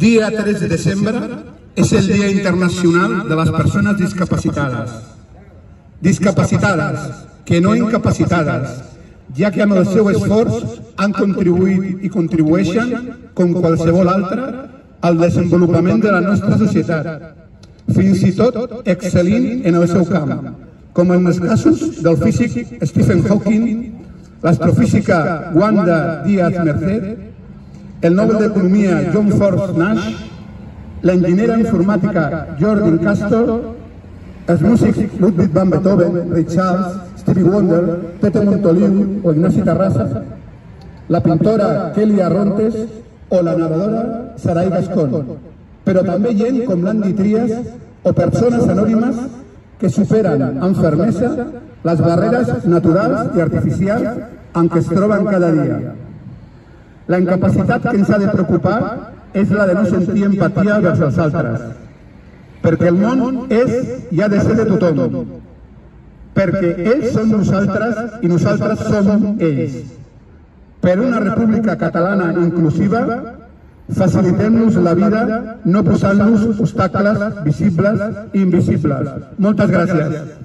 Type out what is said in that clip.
Dia 3 de desembre és el Dia Internacional de les Persones Discapacitades. Discapacitades, que no incapacitades, ja que amb el seu esforç han contribuït i contribueixen, com qualsevol altre, al desenvolupament de la nostra societat, fins i tot excel·lint en el seu camp, com en els casos del físic Stephen Hawking, l'astrofísica Wanda Díaz Merced, el Nobel d'Economia John Forbes Nash, l'enginyera informàtica Jordan Castor, els músics Ludwig van Beethoven, Ray Charles, Stevie Wonder, Tete Montoliu o Ignasi Terrassa, la pintora Kelly Arrontes o la nedadora Sarai Gascón, però també gent com l'Andy Trias o persones anònimes que superen amb fermesa les barreres naturals i artificials en què es troben cada dia. La incapacitat que ens ha de preocupar és la de no sentir empatia vers els altres, perquè el món és i ha de ser de tothom, perquè ells són nosaltres i nosaltres som ells. Per una república catalana inclusiva, facilitem-nos la vida no posant-nos obstacles visibles i invisibles. Moltes gràcies.